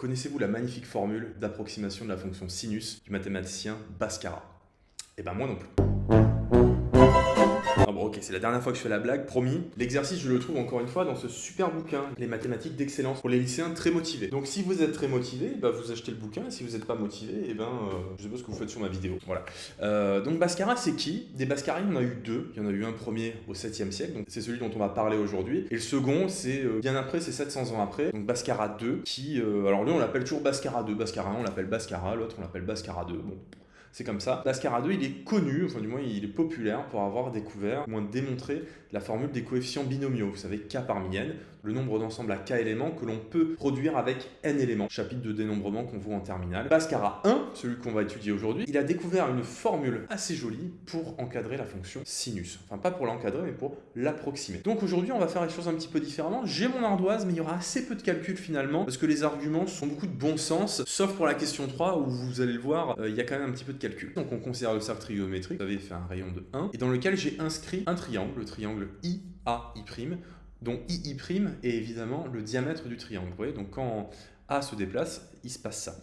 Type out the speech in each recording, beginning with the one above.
Connaissez-vous la magnifique formule d'approximation de la fonction sinus du mathématicien Bhaskara? Eh ben moi non plus. Ah bon, ok, c'est la dernière fois que je fais la blague, promis. L'exercice, je le trouve encore une fois dans ce super bouquin, Les mathématiques d'excellence, pour les lycéens très motivés. Donc si vous êtes très motivé, bah, vous achetez le bouquin, et si vous n'êtes pas motivé, je sais pas ce que vous faites sur ma vidéo. Voilà. Donc Bhaskara, c'est qui? Des Bhaskara, il y en a eu deux. Il y en a eu un premier au 7e siècle, donc c'est celui dont on va parler aujourd'hui. Et le second, c'est bien après, c'est 700 ans après, donc Bhaskara II, qui... alors lui, on l'appelle toujours Bhaskara II. Bhaskara 1, on l'appelle Bhaskara, l'autre, on l'appelle Bhaskara II. Bon. C'est comme ça. Bhaskara II, il est connu, enfin du moins il est populaire pour avoir découvert, au moins démontré, la formule des coefficients binomiaux. Vous savez, k parmi n, le nombre d'ensemble à k éléments que l'on peut produire avec n éléments. Chapitre de dénombrement qu'on voit en terminale. Bhaskara 1, celui qu'on va étudier aujourd'hui, il a découvert une formule assez jolie pour encadrer la fonction sinus. Enfin pas pour l'encadrer, mais pour l'approximer. Donc aujourd'hui, on va faire les choses un petit peu différemment. J'ai mon ardoise, mais il y aura assez peu de calcul finalement, parce que les arguments sont beaucoup de bon sens, sauf pour la question 3, où vous allez le voir, il y a quand même un petit peu de calcul. Donc on considère le cercle trigonométrique, vous avez fait un rayon de 1, et dans lequel j'ai inscrit un triangle, le triangle IAI', dont II' est évidemment le diamètre du triangle. Vous voyez, donc quand A se déplace, il se passe ça.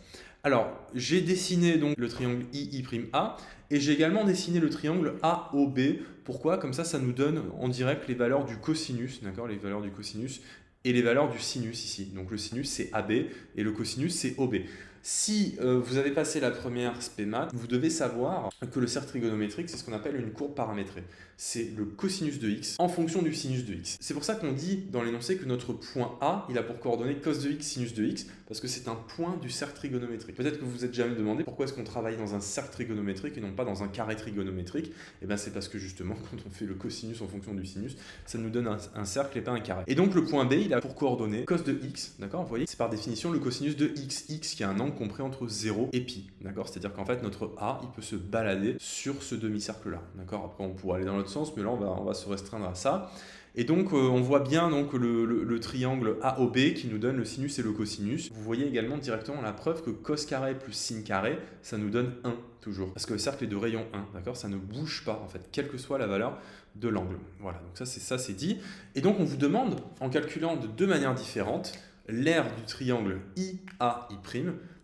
Alors, j'ai dessiné donc le triangle II'A, et j'ai également dessiné le triangle AOB. Pourquoi? Comme ça nous donne en direct les valeurs du cosinus, d'accord? Les valeurs du cosinus et les valeurs du sinus ici. Donc le sinus c'est AB et le cosinus c'est OB. Si vous avez passé la première spé maths, vous devez savoir que le cercle trigonométrique, c'est ce qu'on appelle une courbe paramétrée. C'est le cosinus de x en fonction du sinus de x. C'est pour ça qu'on dit dans l'énoncé que notre point A, il a pour coordonnée cos de x, sinus de x, parce que c'est un point du cercle trigonométrique. Peut-être que vous vous êtes jamais demandé pourquoi est-ce qu'on travaille dans un cercle trigonométrique et non pas dans un carré trigonométrique. Et bien c'est parce que justement, quand on fait le cosinus en fonction du sinus, ça nous donne un cercle et pas un carré. Et donc le point B, il a pour coordonnée cos de x, d'accord? Vous voyez, c'est par définition le cosinus de x qui a un angle compris entre 0 et pi, d'accord? C'est-à-dire qu'en fait, notre A, il peut se balader sur ce demi-cercle-là, d'accord? Après, on pourrait aller dans l'autre sens, mais là, on va se restreindre à ça. Et donc, on voit bien donc, le triangle AOB qui nous donne le sinus et le cosinus. Vous voyez également directement la preuve que cos carré plus sin carré, ça nous donne 1, toujours. Parce que le cercle est de rayon 1, d'accord? Ça ne bouge pas, en fait, quelle que soit la valeur de l'angle. Voilà, donc ça c'est dit. Et donc, on vous demande, en calculant de deux manières différentes, l'aire du triangle IAI',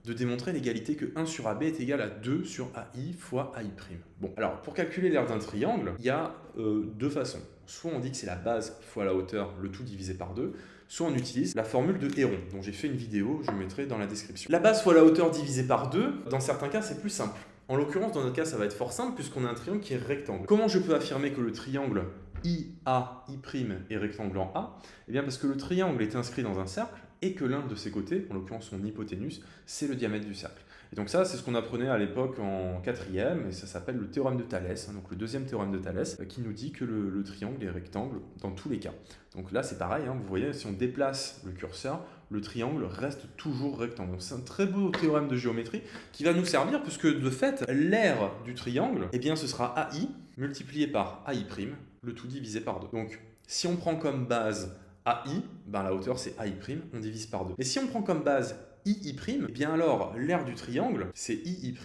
de démontrer l'égalité que 1 sur AB est égal à 2 sur AI fois AI'. Bon, alors pour calculer l'aire d'un triangle, il y a deux façons. Soit on dit que c'est la base fois la hauteur, le tout divisé par 2, soit on utilise la formule de Héron, dont j'ai fait une vidéo, je mettrai dans la description. La base fois la hauteur divisé par 2, dans certains cas c'est plus simple. En l'occurrence, dans notre cas, ça va être fort simple puisqu'on a un triangle qui est rectangle. Comment je peux affirmer que le triangle IAI' est rectangle en A? Eh bien parce que le triangle est inscrit dans un cercle et que l'un de ses côtés, en l'occurrence son hypoténuse, c'est le diamètre du cercle. Et donc ça, c'est ce qu'on apprenait à l'époque en 4e, et ça s'appelle le théorème de Thalès, donc le deuxième théorème de Thalès, qui nous dit que le triangle est rectangle dans tous les cas. Donc là, c'est pareil, vous voyez, si on déplace le curseur, le triangle reste toujours rectangle. Donc c'est un très beau théorème de géométrie qui va nous servir, puisque de fait, l'aire du triangle, eh bien, ce sera AI multiplié par AI', le tout divisé par 2. Donc, si on prend comme base AI, ben la hauteur c'est AI', on divise par 2. Et si on prend comme base II', eh bien alors l'aire du triangle c'est II',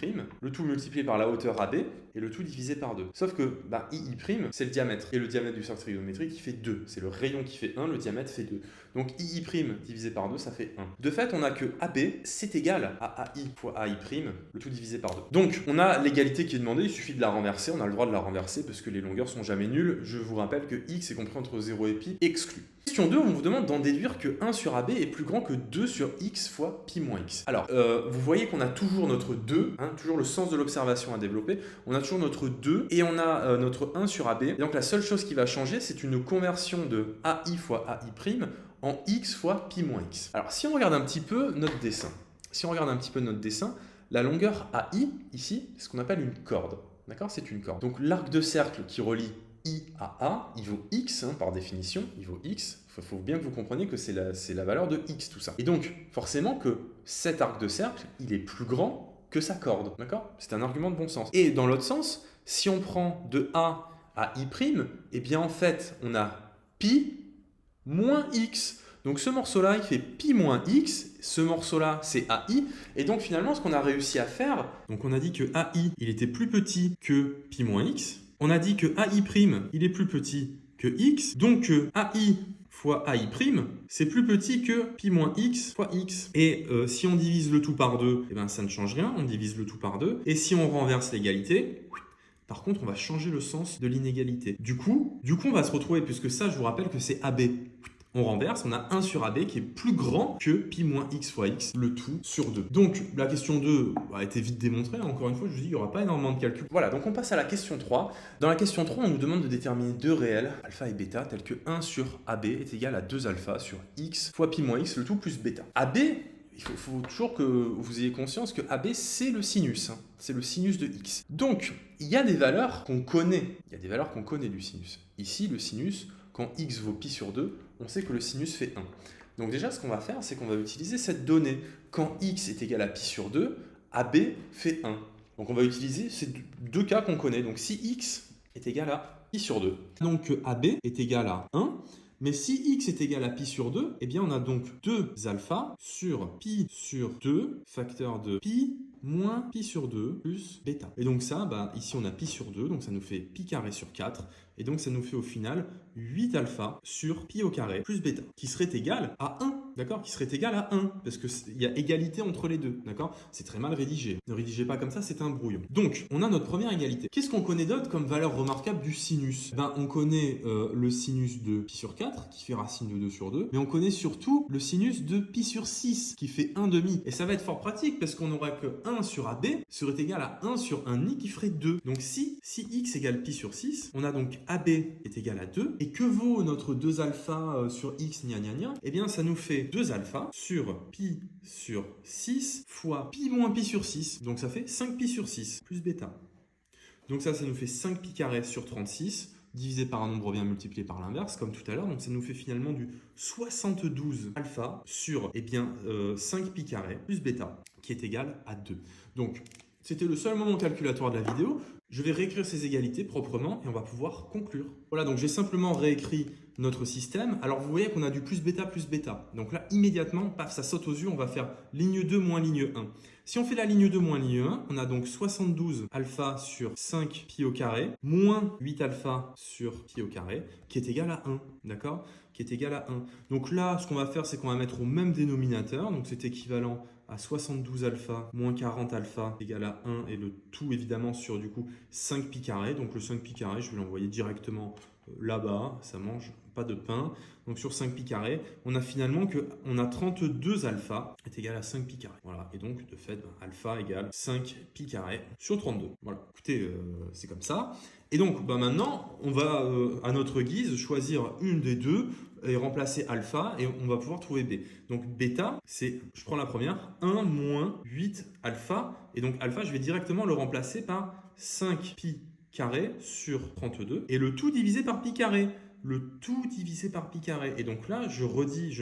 le tout multiplié par la hauteur AB et le tout divisé par 2. Sauf que II' c'est le diamètre, et le diamètre du cercle trigonométrique qui fait 2. C'est le rayon qui fait 1, le diamètre fait 2. Donc II' divisé par 2, ça fait 1. De fait, on a que AB c'est égal à AI fois AI', le tout divisé par 2. Donc on a l'égalité qui est demandée, il suffit de la renverser, on a le droit de la renverser parce que les longueurs sont jamais nulles. Je vous rappelle que x est compris entre 0 et pi, exclu. Question 2, on vous demande d'en déduire que 1 sur AB est plus grand que 2 sur x fois pi moins x. Alors, vous voyez qu'on a toujours notre 2, toujours le sens de l'observation à développer, on a toujours notre 2 et on a notre 1 sur AB. Et donc la seule chose qui va changer, c'est une conversion de AI fois AI' en x fois pi moins x. Alors, si on regarde un petit peu notre dessin, la longueur AI, ici, c'est ce qu'on appelle une corde. D'accord? C'est une corde. Donc l'arc de cercle qui relie I à A, il vaut x, par définition, il vaut x. Il faut bien que vous compreniez que c'est la valeur de x, tout ça. Et donc, forcément que cet arc de cercle, il est plus grand que sa corde, d'accord? C'est un argument de bon sens. Et dans l'autre sens, si on prend de A à I', eh bien en fait, on a pi moins x. Donc ce morceau-là, il fait pi moins x, ce morceau-là, c'est AI, et donc finalement, ce qu'on a réussi à faire, donc on a dit que AI, il était plus petit que pi moins x, on a dit que AI', il est plus petit que x, donc AI fois AI', c'est plus petit que pi moins x fois x. Et si on divise le tout par 2, eh ben, ça ne change rien, on divise le tout par 2. Et si on renverse l'égalité, par contre, on va changer le sens de l'inégalité. Du coup, on va se retrouver, puisque ça, je vous rappelle que c'est AB. On renverse, on a 1 sur AB qui est plus grand que pi moins x fois x, le tout sur 2. Donc, la question 2 a été vite démontrée. Encore une fois, je vous dis, il n'y aura pas énormément de calculs. Voilà, donc on passe à la question 3. Dans la question 3, on nous demande de déterminer deux réels, alpha et bêta, tels que 1 sur AB est égal à 2 alpha sur x fois pi moins x, le tout plus bêta. AB, il faut toujours que vous ayez conscience que AB, c'est le sinus. C'est le sinus de x. Donc, il y a des valeurs qu'on connaît. Il y a des valeurs qu'on connaît du sinus. Ici, le sinus, quand x vaut pi sur 2, on sait que le sinus fait 1. Donc déjà, ce qu'on va faire, c'est qu'on va utiliser cette donnée. Quand x est égal à pi sur 2, AB fait 1. Donc on va utiliser ces deux cas qu'on connaît. Donc si x est égal à pi sur 2, donc AB est égal à 1. Mais si x est égal à pi sur 2, eh bien on a donc 2 alpha sur pi sur 2, facteur de pi moins pi sur 2 plus bêta. Et donc ça, ici on a pi sur 2, donc ça nous fait pi carré sur 4. Et donc ça nous fait au final 8 alpha sur pi au carré plus bêta, qui serait égal à 1, d'accord? Qui serait égal à 1, parce qu'il y a égalité entre les deux, d'accord? C'est très mal rédigé. Ne rédigez pas comme ça, c'est un brouillon. Donc, on a notre première égalité. Qu'est-ce qu'on connaît d'autre comme valeur remarquable du sinus? On connaît le sinus de pi sur 4, qui fait racine de 2 sur 2, mais on connaît surtout le sinus de pi sur 6, qui fait 1 demi. Et ça va être fort pratique, parce qu'on n'aura que 1 sur AB serait égal à 1 sur 1 i, qui ferait 2. Donc si x égale pi sur 6, on a donc AB est égal à 2. Et que vaut notre 2 alpha sur x, gna gna gna? Eh bien, ça nous fait 2 alpha sur pi sur 6 fois pi moins pi sur 6. Donc ça fait 5 pi sur 6 plus bêta. Donc ça nous fait 5 pi carré sur 36 divisé par un nombre bien multiplié par l'inverse, comme tout à l'heure. Donc ça nous fait finalement du 72 alpha sur 5 pi carré plus bêta, qui est égal à 2. Donc, c'était le seul moment calculatoire de la vidéo. Je vais réécrire ces égalités proprement et on va pouvoir conclure. Voilà, donc j'ai simplement réécrit notre système. Alors vous voyez qu'on a du plus bêta. Donc là, immédiatement, paf, ça saute aux yeux, on va faire ligne 2 moins ligne 1. Si on fait la ligne 2 moins ligne 1, on a donc 72 alpha sur 5 pi au carré, moins 8 alpha sur pi au carré, qui est égal à 1, d'accord? Qui est égal à 1. Donc là, ce qu'on va faire, c'est qu'on va mettre au même dénominateur, donc c'est équivalent à 72 alpha moins 40 alpha égale à 1 et le tout évidemment sur du coup 5 pi carré. Donc le 5 pi carré, je vais l'envoyer directement là-bas, ça mange pas de pain. Donc sur 5 pi carré, on a finalement on a 32 alpha est égal à 5 pi carré. Voilà, et donc de fait, alpha égale 5 pi carré sur 32. Voilà, écoutez, c'est comme ça. Et donc maintenant, on va à notre guise choisir une des deux et remplacer alpha et on va pouvoir trouver B. Donc bêta, c'est, je prends la première, 1 moins 8 alpha. Et donc alpha, je vais directement le remplacer par 5 pi carré sur 32 et le tout divisé par pi carré. Le tout divisé par pi carré. Et donc là, je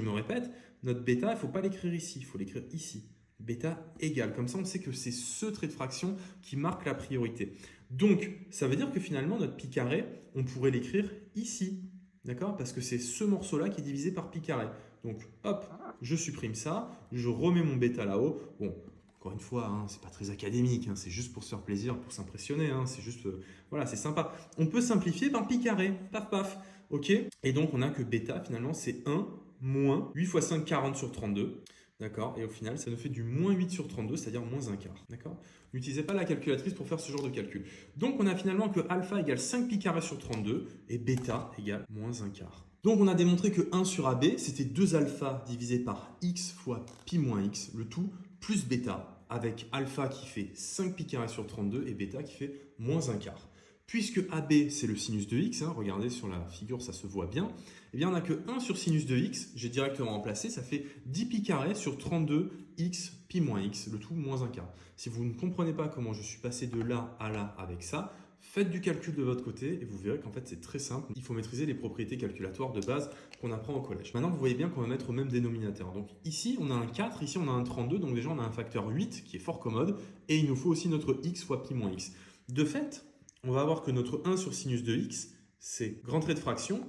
me répète, notre bêta, il ne faut pas l'écrire ici, il faut l'écrire ici. Bêta égale. Comme ça, on sait que c'est ce trait de fraction qui marque la priorité. Donc, ça veut dire que finalement, notre pi carré, on pourrait l'écrire ici. D'accord? Parce que c'est ce morceau-là qui est divisé par pi carré. Donc, hop, je supprime ça, je remets mon bêta là-haut. Bon, encore une fois, c'est pas très académique, c'est juste pour se faire plaisir, pour s'impressionner. C'est juste, voilà, c'est sympa. On peut simplifier par pi carré, paf, paf. Ok? Et donc, on a que bêta, finalement, c'est 1 moins 8 fois 5, 40 sur 32. D'accord? Et au final, ça nous fait du moins 8 sur 32, c'est-à-dire moins un quart. D'accord? N'utilisez pas la calculatrice pour faire ce genre de calcul. Donc, on a finalement que alpha égale 5 pi carré sur 32 et bêta égale moins un quart. Donc, on a démontré que 1 sur AB, c'était 2 alpha divisé par x fois pi moins x, le tout plus bêta, avec alpha qui fait 5 pi carré sur 32 et bêta qui fait moins un quart. Puisque AB, c'est le sinus de x, regardez sur la figure, ça se voit bien, eh bien on n'a que 1 sur sinus de x, j'ai directement remplacé, ça fait 10 pi carré sur 32 x pi moins x, le tout moins un quart. Si vous ne comprenez pas comment je suis passé de là à là avec ça, faites du calcul de votre côté et vous verrez qu'en fait c'est très simple. Il faut maîtriser les propriétés calculatoires de base qu'on apprend au collège. Maintenant, vous voyez bien qu'on va mettre au même dénominateur. Donc ici, on a un 4, ici on a un 32, donc déjà on a un facteur 8 qui est fort commode et il nous faut aussi notre x fois pi moins x. De fait, on va avoir que notre 1 sur sinus de x, c'est grand trait de fraction,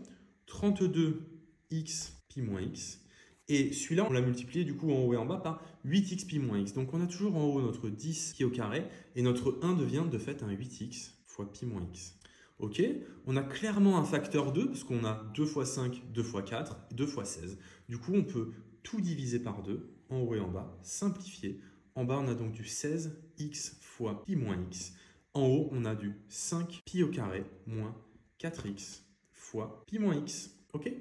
32x pi moins x. Et celui-là, on l'a multiplié du coup en haut et en bas par 8x pi moins x. Donc on a toujours en haut notre 10 qui est au carré et notre 1 devient de fait un 8x fois pi moins x. Ok, on a clairement un facteur 2 parce qu'on a 2 fois 5, 2 fois 4, 2 fois 16. Du coup, on peut tout diviser par 2, en haut et en bas, simplifier. En bas, on a donc du 16x fois pi moins x. En haut, on a du 5 pi au carré moins 4x fois pi moins x. Ok.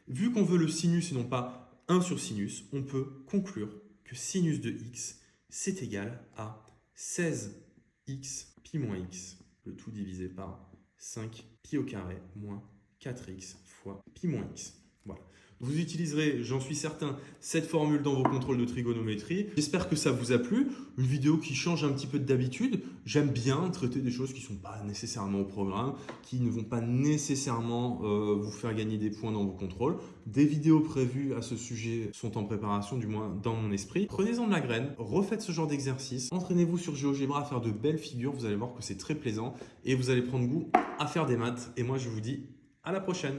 Vu qu'on veut le sinus et non pas 1 sur sinus, on peut conclure que sinus de x, c'est égal à 16x pi moins x, le tout divisé par 5 pi au carré moins 4x fois pi moins x. Voilà. Vous utiliserez, j'en suis certain, cette formule dans vos contrôles de trigonométrie. J'espère que ça vous a plu. Une vidéo qui change un petit peu d'habitude. J'aime bien traiter des choses qui ne sont pas nécessairement au programme, qui ne vont pas nécessairement vous faire gagner des points dans vos contrôles. Des vidéos prévues à ce sujet sont en préparation, du moins dans mon esprit. Prenez-en de la graine, refaites ce genre d'exercice. Entraînez-vous sur GeoGebra à faire de belles figures. Vous allez voir que c'est très plaisant et vous allez prendre goût à faire des maths. Et moi, je vous dis à la prochaine.